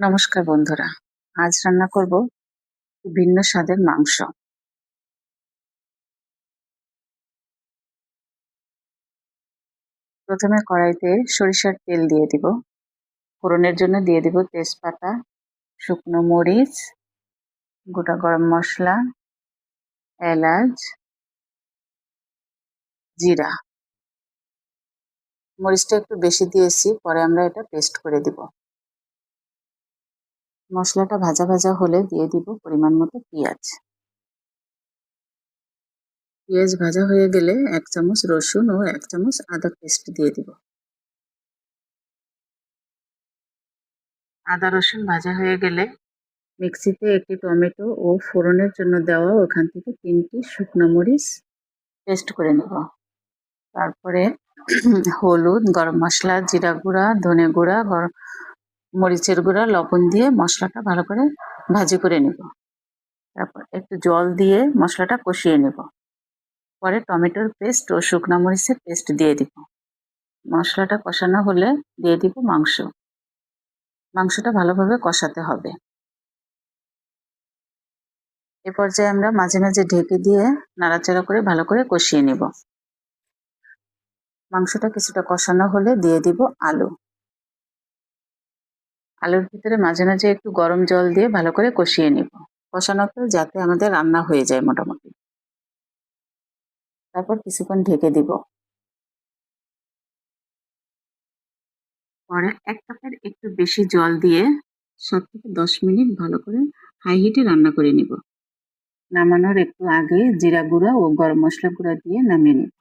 নমস্কার বন্ধুরা, আজ রান্না করব ভিন্ন স্বাদের মাংস। প্রথমে কড়াইতে সরিষার তেল দিয়ে দিব। ফোড়নের জন্য দিয়ে দিব তেজপাতা, শুকনো মরিচ, গোটা গরম মশলা, এলাচ, জিরা। মরিচটা একটু বেশি দিয়েছি, পরে আমরা এটা পেস্ট করে দিব। মশলাটা ভাজা ভাজা হলে দিয়ে দিব পরিমাণ মতো পেঁয়াজ। পেঁয়াজ ভাজা হয়ে গেলে 1 চামচ রসুন ও 1 চামচ আদা পেস্ট দিয়ে দিব। আদা রসুন ভাজা হয়ে গেলে মিক্সিতে একটি টমেটো ও ফোড়নের জন্য দেওয়া ওখান থেকে 3টি শুকনো মরিচ পেস্ট করে নেব। তারপরে হলুদ, গরম মশলা, জিরা গুঁড়া, ধনে গুঁড়া, মরিচের গুঁড়া, লবণ দিয়ে মশলাটা ভালো করে ভাজি করে নেব। তারপর একটু জল দিয়ে মশলাটা কষিয়ে নেব। পরে টমেটোর পেস্ট ও শুকনো মরিচের পেস্ট দিয়ে দিব। মশলাটা কষানো হলে দিয়ে দিব মাংস। মাংসটা ভালোভাবে কষাতে হবে। এ পর্যায়ে আমরা মাঝে মাঝে ঢেকে দিয়ে নাড়াচাড়া করে ভালো করে কষিয়ে নেব। মাংসটা কিছুটা কষানো হলে দিয়ে দিব আলু। আলুর ভিতরে মাঝে মাঝে একটু গরম জল দিয়ে ভালো করে কষিয়ে নেব। কষানোতে যাতে আমাদের রান্না হয়ে যায় মোটামুটি। তারপর কিছুক্ষণ ঢেকে দিব। পরে 1 কাপের একটু বেশি জল দিয়ে 7 থেকে 10 মিনিট ভালো করে হাই হিটে রান্না করে নেব। নামানোর একটু আগে জিরা গুঁড়া ও গরম মশলা গুঁড়া দিয়ে নামিয়ে নেব।